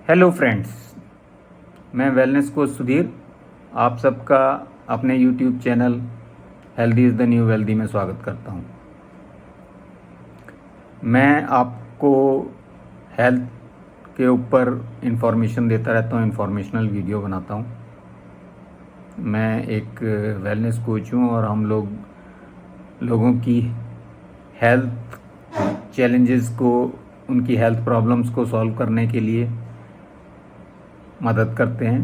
Hello friends, मैं wellness coach Sudhir आप सबका अपने YouTube channel healthy is the new wealthy में स्वागत करता हूं। मैं आपको हेल्थ के ऊपर इन्फॉर्मेशन देता रहता हूं, इन्फॉर्मेशनल वीडियो बनाता हूं। मैं एक वेलनेस कोच हूं और हम लोगों की हेल्थ चैलेंजेस को, उनकी हेल्थ प्रॉब्लम्स को सॉल्व करने के लिए मदद करते हैं।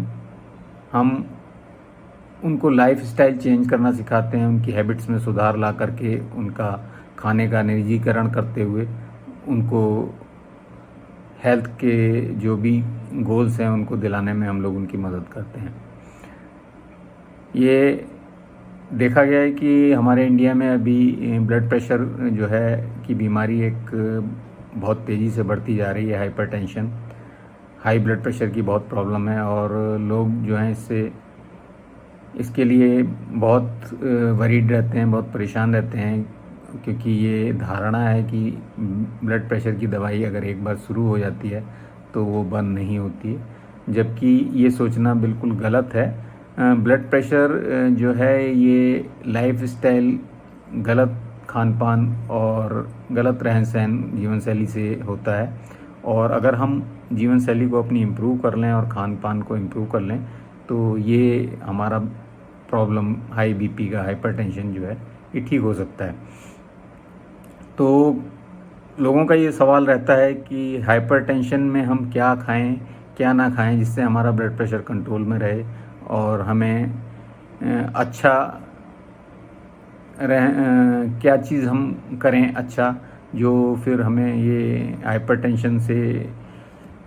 हम उनको लाइफ स्टाइल चेंज करना सिखाते हैं, उनकी हैबिट्स में सुधार ला करके उनका खाने का निजीकरण करते हुए उनको हेल्थ के जो भी गोल्स हैं उनको दिलाने में हम लोग उनकी मदद करते हैं। ये देखा गया है कि हमारे इंडिया में अभी ब्लड प्रेशर जो है की बीमारी एक बहुत तेज़ी से बढ़ती जा रही है। हाइपरटेंशन, हाई ब्लड प्रेशर की बहुत प्रॉब्लम है और लोग जो हैं इसके लिए बहुत वरीड रहते हैं, बहुत परेशान रहते हैं, क्योंकि ये धारणा है कि ब्लड प्रेशर की दवाई अगर एक बार शुरू हो जाती है तो वो बंद नहीं होती है, जबकि ये सोचना बिल्कुल गलत है। ब्लड प्रेशर जो है ये लाइफ स्टाइल, गलत खान पान और गलत रहन सहन, जीवन शैली से होता है। और अगर हम जीवन शैली को अपनी इम्प्रूव कर लें और खान पान को इम्प्रूव कर लें तो ये हमारा प्रॉब्लम हाई बीपी का, हाइपरटेंशन जो है ये ठीक हो सकता है। तो लोगों का ये सवाल रहता है कि हाइपरटेंशन में हम क्या खाएं, क्या ना खाएं जिससे हमारा ब्लड प्रेशर कंट्रोल में रहे और हमें अच्छा क्या चीज़ हम करें अच्छा, जो फिर हमें ये हाइपरटेंशन से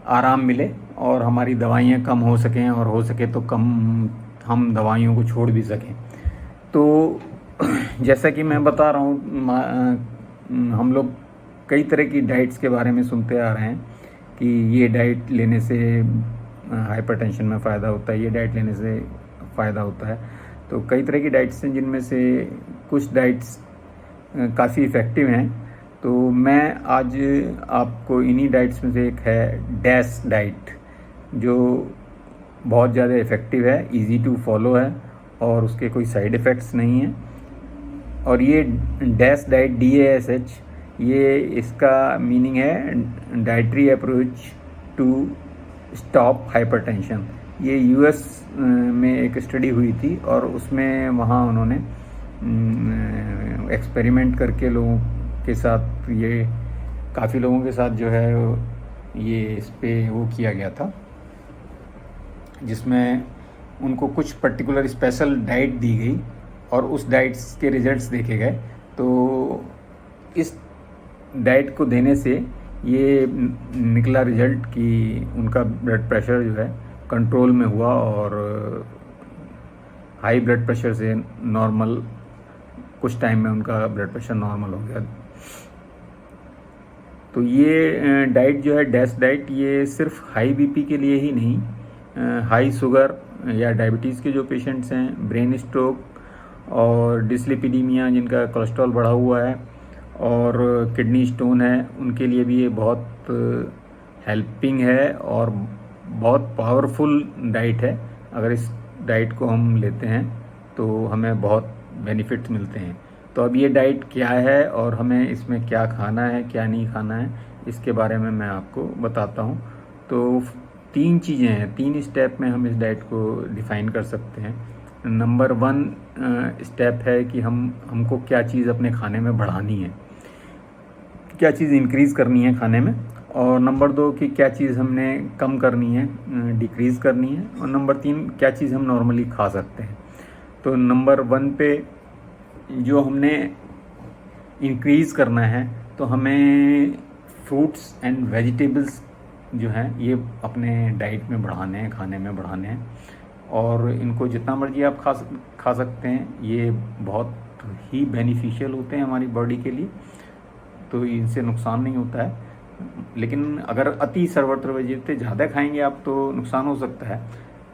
आराम मिले और हमारी दवाइयाँ कम हो सकें और हो सके तो कम हम दवाइयों को छोड़ भी सकें। तो जैसा कि मैं बता रहा हूँ, हम लोग कई तरह की डाइट्स के बारे में सुनते आ रहे हैं कि ये डाइट लेने से हाइपरटेंशन में फ़ायदा होता है, ये डाइट लेने से फ़ायदा होता है। तो कई तरह की डाइट्स हैं जिनमें से कुछ डाइट्स काफ़ी इफ़ेक्टिव हैं। तो मैं आज आपको इन्हीं डाइट्स में से एक है डैश डाइट, जो बहुत ज़्यादा इफ़ेक्टिव है, इजी टू फॉलो है और उसके कोई साइड इफ़ेक्ट्स नहीं हैं। और ये डैश डाइट, DASH, ये इसका मीनिंग है dietary approach to stop hypertension. ये US में एक स्टडी हुई थी और उसमें वहाँ उन्होंने एक्सपेरिमेंट करके लोगों के साथ, ये काफ़ी लोगों के साथ जो है ये इस पे वो किया गया था, जिसमें उनको कुछ पर्टिकुलर स्पेशल डाइट दी गई और उस डाइट्स के रिजल्ट्स देखे गए। तो इस डाइट को देने से ये निकला रिजल्ट कि उनका ब्लड प्रेशर जो है कंट्रोल में हुआ और हाई ब्लड प्रेशर से नॉर्मल, कुछ टाइम में उनका ब्लड प्रेशर नॉर्मल हो गया। तो ये डाइट जो है डैश डाइट, ये सिर्फ हाई बीपी के लिए ही नहीं, हाई शुगर या डायबिटीज़ के जो पेशेंट्स हैं, ब्रेन स्ट्रोक और डिस्लिपिडीमिया जिनका कोलेस्ट्रॉल बढ़ा हुआ है और किडनी स्टोन है, उनके लिए भी ये बहुत हेल्पिंग है और बहुत पावरफुल डाइट है। अगर इस डाइट को हम लेते हैं तो हमें बहुत बेनिफिट्स मिलते हैं। तो अब ये डाइट क्या है और हमें इसमें क्या खाना है, क्या नहीं खाना है, इसके बारे में मैं आपको बताता हूँ। तो 3 चीज़ें हैं, 3 स्टेप में हम इस डाइट को डिफ़ाइन कर सकते हैं। नंबर 1 स्टेप है कि हमको क्या चीज़ अपने खाने में बढ़ानी है, क्या चीज़ इंक्रीज़ करनी है खाने में। और नंबर 2 कि क्या चीज़ हमने कम करनी है, डिक्रीज़ करनी है। और नंबर 3 क्या चीज़ हम नॉर्मली खा सकते हैं। तो नंबर 1 पे जो हमने इंक्रीज़ करना है, तो हमें फ्रूट्स एंड वेजिटेबल्स जो हैं ये अपने डाइट में बढ़ाने हैं, खाने में बढ़ाने हैं। और इनको जितना मर्जी आप खा सकते हैं, ये बहुत ही बेनिफिशियल होते हैं हमारी बॉडी के लिए, तो इनसे नुकसान नहीं होता है। लेकिन अगर अति सर्वत्र वेजिटेबल ज़्यादा खाएंगे आप तो नुकसान हो सकता है।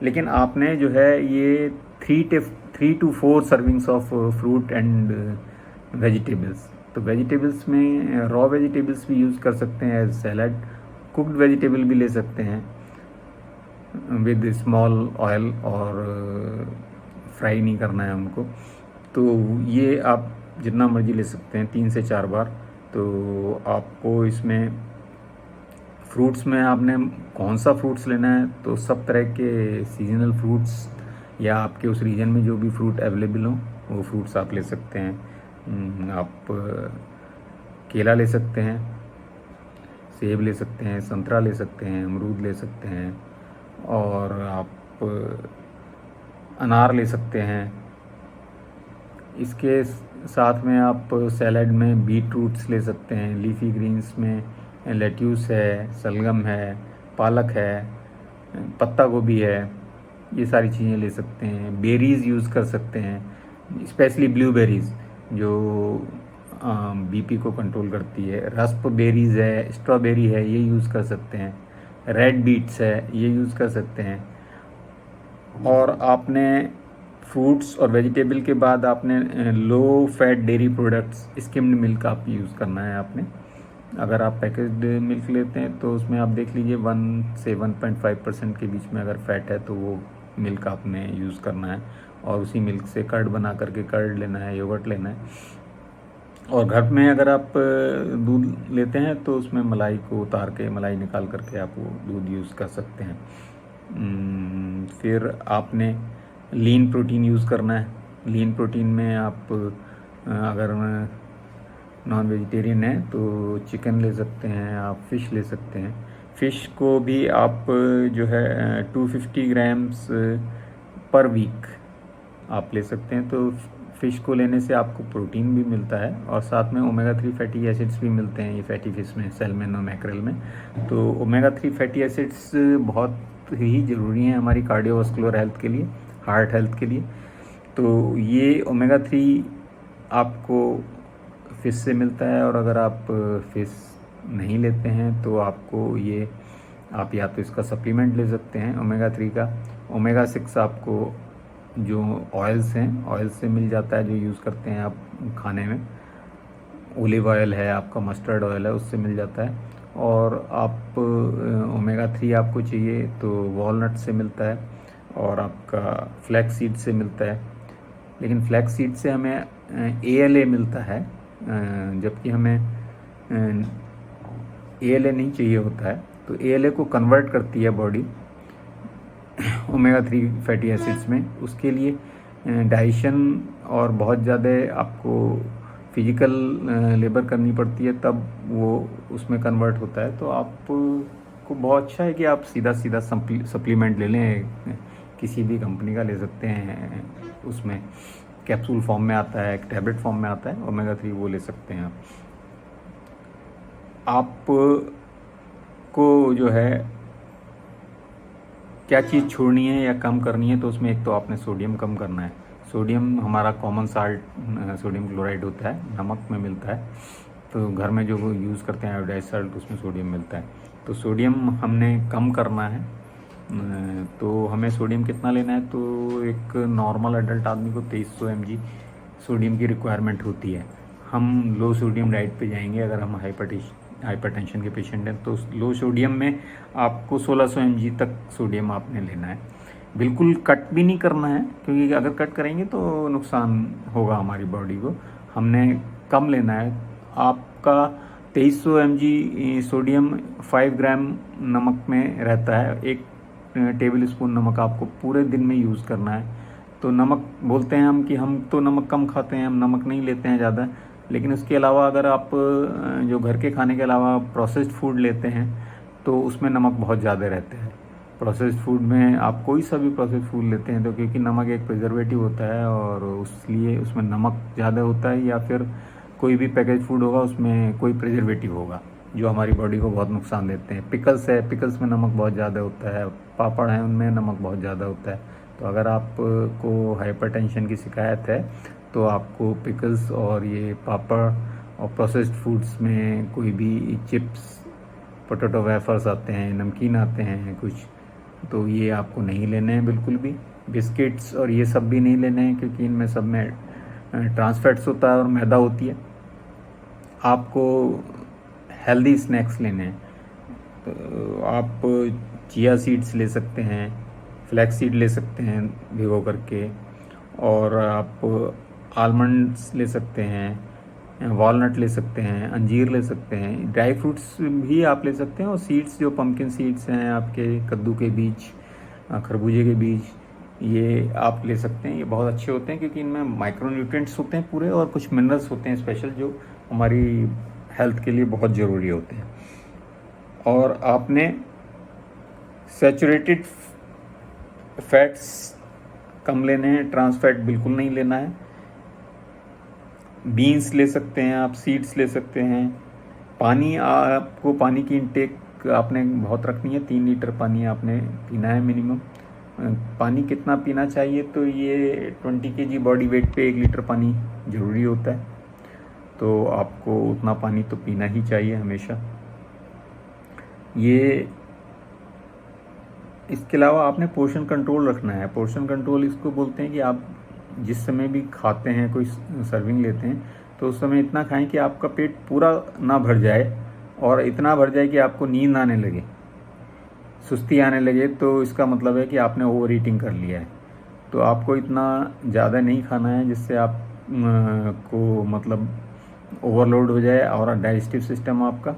लेकिन आपने जो है ये 3 to 4 servings of fruit and vegetables, तो वेजिटेबल्स में रॉ वेजिटेबल्स भी यूज़ कर सकते हैं एज सैलड, कुक्ड वेजिटेबल भी ले सकते हैं। विद स्मॉल ऑयल, और फ्राई नहीं करना है उनको। तो ये आप जितना मर्जी ले सकते हैं 3 से 4 बार। तो आपको इसमें फ्रूट्स में आपने कौन सा फ्रूट्स लेना है, तो सब तरह के सीजनल फ्रूट्स या आपके उस रीजन में जो भी फ्रूट अवेलेबल हों वो फ्रूट्स आप ले सकते हैं। आप केला ले सकते हैं, सेब ले सकते हैं, संतरा ले सकते हैं, अमरूद ले सकते हैं, और आप अनार ले सकते हैं। इसके साथ में आप सैलड में बीट रूट्स ले सकते हैं, लीफी ग्रीन्स में लेट्यूस है, सलगम है, पालक है, पत्ता गोभी है, ये सारी चीज़ें ले सकते हैं। बेरीज़ यूज़ कर सकते हैं, स्पेशली ब्लूबेरीज़ जो बीपी को कंट्रोल करती है। रास्पबेरीज़ है, स्ट्रॉबेरी है, ये यूज़ कर सकते हैं। रेड बीट्स है, ये यूज़ कर सकते हैं। और आपने फ्रूट्स और वेजिटेबल के बाद आपने low fat dairy products, skimmed milk आप यूज़ करना है आपने। अगर आप पैकेज्ड मिल्क लेते हैं तो उसमें आप देख लीजिए 1 से 1.5% के बीच में अगर फैट है तो वो मिल्क आपने यूज़ करना है, और उसी मिल्क से कर्ड बना करके कर्ड लेना है, योगर्ट लेना है। और घर में अगर आप दूध लेते हैं तो उसमें मलाई को उतार के, मलाई निकाल करके आप वो दूध यूज़ कर सकते हैं। फिर आपने लीन प्रोटीन यूज़ करना है। लीन प्रोटीन में आप अगर नॉन वेजिटेरियन है तो चिकन ले सकते हैं, आप फ़िश ले सकते हैं। फ़िश को भी आप जो है 250 ग्राम्स पर वीक आप ले सकते हैं। तो फ़िश को लेने से आपको प्रोटीन भी मिलता है और साथ में ओमेगा 3 फैटी एसिड्स भी मिलते हैं ये फैटी फ़िश में, सैल्मन और मैकरेल में। तो ओमेगा 3 फैटी एसिड्स बहुत ही ज़रूरी हैं हमारी कार्डियोवास्कुलर हेल्थ के लिए, हार्ट हेल्थ के लिए। तो ये ओमेगा 3 आपको फ़िश से मिलता है, और अगर आप फ़िश नहीं लेते हैं तो आपको ये, आप या तो इसका सप्लीमेंट ले सकते हैं ओमेगा 3 का। ओमेगा 6 आपको जो ऑयल्स हैं, ऑयल से मिल जाता है, जो यूज़ करते हैं आप खाने में। ओलिव ऑयल है आपका, मस्टर्ड ऑयल है, उससे मिल जाता है। और आप ओमेगा 3 आपको चाहिए तो वॉलनट से मिलता है, और आपका फ्लैक्स सीड से मिलता है। लेकिन फ्लैक्स सीड से हमें ALA मिलता है, जबकि हमें ALA नहीं चाहिए होता है। तो ALA को कन्वर्ट करती है बॉडी ओमेगा 3 फैटी एसिड्स में। उसके लिए डाइजेशन और बहुत ज़्यादा आपको फिजिकल लेबर करनी पड़ती है, तब वो उसमें कन्वर्ट होता है। तो आपको बहुत अच्छा है कि आप सीधा सीधा सप्लीमेंट ले लें, किसी भी कंपनी का ले सकते हैं। उसमें कैप्सूल फॉर्म में आता है, टैबलेट फॉर्म में आता है ओमेगा 3, वो ले सकते हैं आप को जो है क्या चीज़ छोड़नी है या कम करनी है, तो उसमें एक तो आपने सोडियम कम करना है। सोडियम हमारा कॉमन साल्ट सोडियम क्लोराइड होता है, नमक में मिलता है। तो घर में जो यूज़ करते हैं आयोडाइज साल्ट, उसमें सोडियम मिलता है। तो सोडियम हमने कम करना है। तो हमें सोडियम कितना लेना है, तो एक नॉर्मल एडल्ट आदमी को 2300 mg सोडियम की रिक्वायरमेंट होती है। हम लो सोडियम डाइट पे जाएंगे अगर हम हाइपरटेंशन के पेशेंट हैं, तो लो सोडियम में आपको 1600 mg तक सोडियम आपने लेना है। बिल्कुल कट भी नहीं करना है, क्योंकि अगर कट करेंगे तो नुकसान होगा हमारी बॉडी को। हमने कम लेना है। आपका 2300 mg सोडियम 5 ग्राम नमक में रहता है। 1 टेबल स्पून नमक आपको पूरे दिन में यूज़ करना है। तो नमक बोलते हैं हम कि हम तो नमक कम खाते हैं, हम नमक नहीं लेते हैं ज़्यादा। लेकिन उसके अलावा अगर आप जो घर के खाने के अलावा प्रोसेस्ड फूड लेते हैं तो उसमें नमक बहुत ज़्यादा रहते हैं। प्रोसेस्ड फूड में आप कोई सा भी प्रोसेस्ड फूड लेते हैं तो क्योंकि नमक एक प्रिजर्वेटिव होता है और इसलिए उसमें नमक ज़्यादा होता है, या फिर कोई भी पैकेज फूड होगा उसमें कोई प्रिजर्वेटिव होगा जो हमारी बॉडी को बहुत नुकसान देते हैं। पिकल्स है, पिकल्स में नमक बहुत ज़्यादा होता है। पापड़ हैं, उनमें नमक बहुत ज़्यादा होता है। तो अगर आपको हाइपरटेंशन की शिकायत है तो आपको पिकल्स और ये पापड़ और प्रोसेस्ड फूड्स में कोई भी चिप्स, पोटैटो वेफर्स आते हैं, नमकीन आते हैं कुछ, तो ये आपको नहीं लेने हैं बिल्कुल भी। बिस्किट्स और ये सब भी नहीं लेने हैं, क्योंकि इनमें सब में ट्रांसफैट्स होता है और मैदा होती है। आपको हेल्दी स्नैक्स लेने हैं। तो आप चिया सीड्स ले सकते हैं, फ्लैक्स सीड ले सकते हैं भिगो करके, और आप आलमंड्स ले सकते हैं, वॉलनट ले सकते हैं, अंजीर ले सकते हैं, ड्राई फ्रूट्स भी आप ले सकते हैं, और सीड्स जो पम्पकिन सीड्स हैं आपके, कद्दू के बीज, खरबूजे के बीज, ये आप ले सकते हैं। ये बहुत अच्छे होते हैं क्योंकि इनमें माइक्रोन्यूट्रिएंट्स होते हैं पूरे, और कुछ मिनरल्स होते हैं स्पेशल जो हमारी हेल्थ के लिए बहुत ज़रूरी होते हैं। और आपने सैचुरेटेड फैट्स कम लेने हैं, ट्रांस फैट बिल्कुल नहीं लेना है। बीन्स ले सकते हैं आप, सीड्स ले सकते हैं। पानी, आपको पानी की इंटेक आपने बहुत रखनी है, 3 लीटर पानी आपने पीना है मिनिमम। पानी कितना पीना चाहिए, तो ये 20 kg बॉडी वेट पे 1 लीटर पानी ज़रूरी होता है, तो आपको उतना पानी तो पीना ही चाहिए हमेशा। ये इसके अलावा आपने पोर्शन कंट्रोल रखना है। पोर्शन कंट्रोल इसको बोलते हैं कि आप जिस समय भी खाते हैं, कोई सर्विंग लेते हैं, तो उस समय इतना खाएं कि आपका पेट पूरा ना भर जाए, और इतना भर जाए कि आपको नींद आने लगे, सुस्ती आने लगे, तो इसका मतलब है कि आपने ओवर ईटिंग कर लिया है। तो आपको इतना ज़्यादा नहीं खाना है जिससे आप को मतलब ओवरलोड हो जाए और डाइजेस्टिव सिस्टम आपका,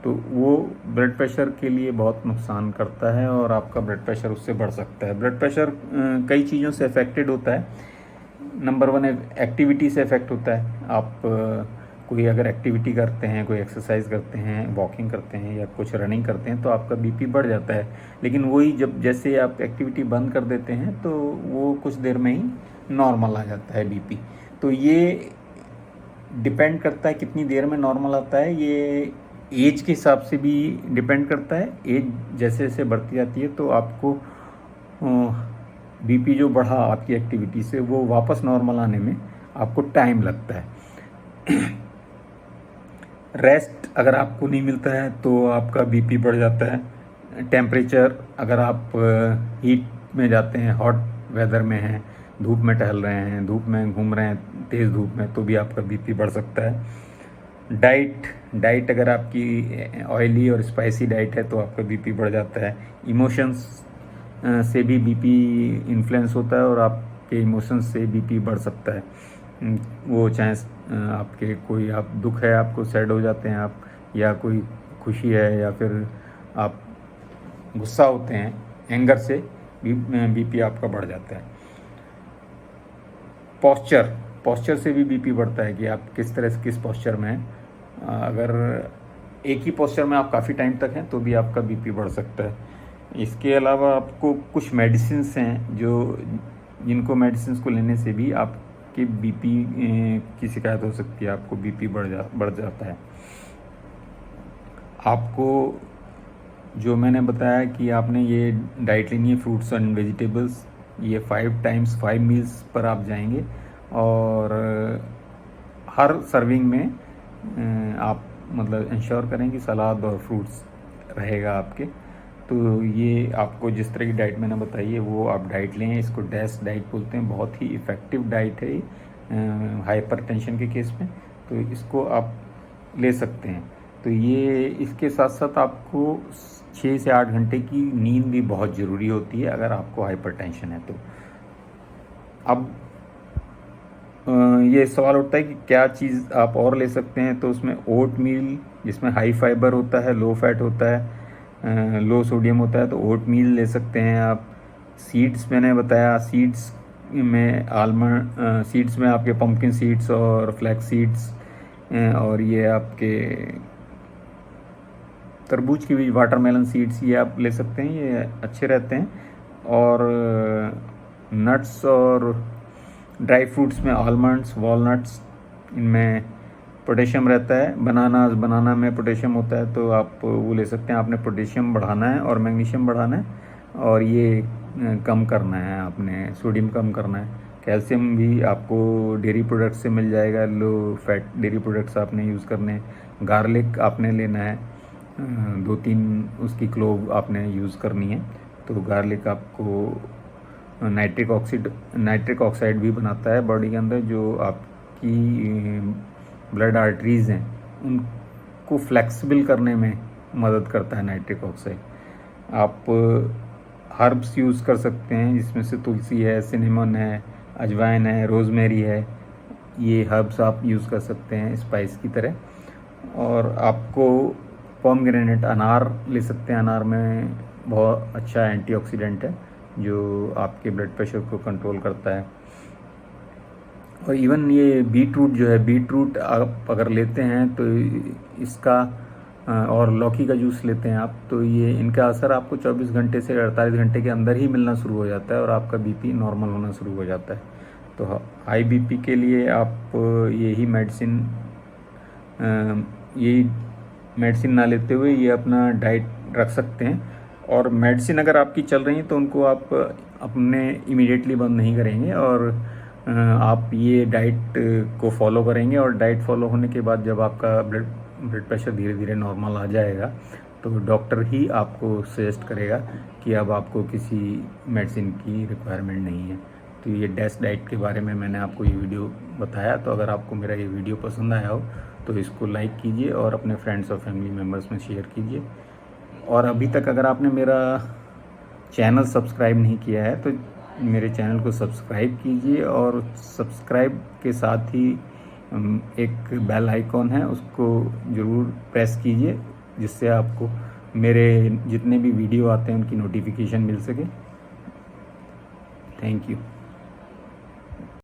तो वो ब्लड प्रेशर के लिए बहुत नुकसान करता है, और आपका ब्लड प्रेशर उससे बढ़ सकता है। ब्लड प्रेशर कई चीज़ों से अफेक्टेड होता है। नंबर 1 एक्टिविटी से अफेक्ट होता है। आप कोई अगर एक्टिविटी करते हैं, कोई एक्सरसाइज करते हैं, वॉकिंग करते हैं या कुछ रनिंग करते हैं, तो आपका बीपी बढ़ जाता है। लेकिन वही जब जैसे आप एक्टिविटी बंद कर देते हैं, तो वो कुछ देर में ही नॉर्मल आ जाता है बीपी। तो ये डिपेंड करता है कितनी देर में नॉर्मल आता है, ये एज के हिसाब से भी डिपेंड करता है। एज जैसे जैसे बढ़ती जाती है, तो आपको बीपी जो बढ़ा आपकी एक्टिविटी से, वो वापस नॉर्मल आने में आपको टाइम लगता है। रेस्ट अगर आपको नहीं मिलता है तो आपका बीपी बढ़ जाता है। टेम्परेचर, अगर आप हीट में जाते हैं, हॉट वेदर में हैं, धूप में टहल रहे हैं, धूप में घूम रहे हैं, तेज़ धूप में, तो भी आपका बीपी बढ़ सकता है। डाइट अगर आपकी ऑयली और स्पाइसी डाइट है तो आपका बीपी बढ़ जाता है। इमोशंस से भी बीपी इन्फ्लुएंस होता है, और आपके इमोशंस से बीपी बढ़ सकता है। वो चाहे आपके कोई आप दुख है, आपको सैड हो जाते हैं आप, या कोई खुशी है, या फिर आप गुस्सा होते हैं, एंगर से बीपी आपका बढ़ जाता है। पोस्चर से भी बीपी बढ़ता है कि आप किस तरह से, किस पोस्चर में हैं। अगर एक ही पोस्चर में आप काफ़ी टाइम तक हैं तो भी आपका बीपी बढ़ सकता है। इसके अलावा आपको कुछ मेडिसिन्स हैं जिनको मेडिसिन्स को लेने से भी आपके बीपी की शिकायत हो सकती है, आपको बीपी बढ़ जाता है। आपको जो मैंने बताया कि आपने ये डाइट लेनी है, फ्रूट्स एंड वेजिटेबल्स, ये 5 टाइम्स 5 मील्स पर आप जाएंगे, और हर सर्विंग में आप मतलब इंश्योर करें कि सलाद और फ्रूट्स रहेगा आपके। तो ये आपको जिस तरह की डाइट मैंने बताई है वो आप डाइट लें। इसको डैश डाइट बोलते हैं, बहुत ही इफ़ेक्टिव डाइट है हाइपरटेंशन के केस में, तो इसको आप ले सकते हैं। तो ये इसके साथ साथ आपको 6 से 8 घंटे की नींद भी बहुत ज़रूरी होती है अगर आपको हाइपरटेंशन है तो। अब ये सवाल उठता है कि क्या चीज़ आप और ले सकते हैं, तो उसमें ओट मील, जिसमें हाई फाइबर होता है, लो फैट होता है, लो सोडियम होता है, तो ओट मील ले सकते हैं आप। सीड्स मैंने बताया, सीड्स में आपके पम्पकिन सीड्स और फ्लैक्स सीड्स, और ये आपके तरबूज की भी वाटरमेलन सीड्स, ये आप ले सकते हैं, ये अच्छे रहते हैं। और नट्स और ड्राई फ्रूट्स में आलमंड्स, वॉलनट्स, इनमें पोटेशियम रहता है। बनाना में पोटेशियम होता है, तो आप वो ले सकते हैं। आपने पोटेशियम बढ़ाना है और मैग्नीशियम बढ़ाना है, और ये कम करना है, आपने सोडियम कम करना है। कैल्शियम भी आपको डेयरी प्रोडक्ट से मिल जाएगा, लो फैट डेयरी प्रोडक्ट्स आपने यूज़ करने हैं। गार्लिक आपने लेना है, 2-3 उसकी क्लोव आपने यूज़ करनी है। तो गार्लिक आपको नाइट्रिक ऑक्साइड भी बनाता है बॉडी के अंदर, जो आपकी ब्लड आर्टरीज़ हैं उनको फ्लेक्सिबल करने में मदद करता है नाइट्रिक ऑक्साइड। आप हर्ब्स यूज़ कर सकते हैं, जिसमें से तुलसी है, सिनेमन है, अजवाइन है, रोज़मेरी है। ये हर्ब्स आप यूज़ कर सकते हैं स्पाइस की तरह। और आपको पोमग्रेनेट अनार ले सकते हैं। अनार में बहुत अच्छा एंटीऑक्सीडेंट है जो आपके ब्लड प्रेशर को कंट्रोल करता है। और इवन ये बीट रूट जो है, बीट रूट आप अगर लेते हैं तो इसका और लौकी का जूस लेते हैं आप, तो ये इनका असर आपको 24 घंटे से 48 घंटे के अंदर ही मिलना शुरू हो जाता है और आपका बीपी नॉर्मल होना शुरू हो जाता है। तो हाई बीपी के लिए आप यही मेडिसिन ना लेते हुए ये अपना डाइट रख सकते हैं। और मेडिसिन अगर आपकी चल रही है तो उनको आप अपने इमीडिएटली बंद नहीं करेंगे, और आप ये डाइट को फॉलो करेंगे। और डाइट फॉलो होने के बाद जब आपका ब्लड प्रेशर धीरे धीरे नॉर्मल आ जाएगा तो डॉक्टर ही आपको सजेस्ट करेगा कि अब आपको किसी मेडिसिन की रिक्वायरमेंट नहीं है। तो ये डैश डाइट के बारे में मैंने आपको ये वीडियो बताया। तो अगर आपको मेरा ये वीडियो पसंद आया हो तो इसको लाइक कीजिए और अपने फ्रेंड्स और फैमिली मेम्बर्स में शेयर कीजिए। और अभी तक अगर आपने मेरा चैनल सब्सक्राइब नहीं किया है तो मेरे चैनल को सब्सक्राइब कीजिए, और सब्सक्राइब के साथ ही एक बेल आइकॉन है उसको ज़रूर प्रेस कीजिए, जिससे आपको मेरे जितने भी वीडियो आते हैं उनकी नोटिफिकेशन मिल सके। Thank you.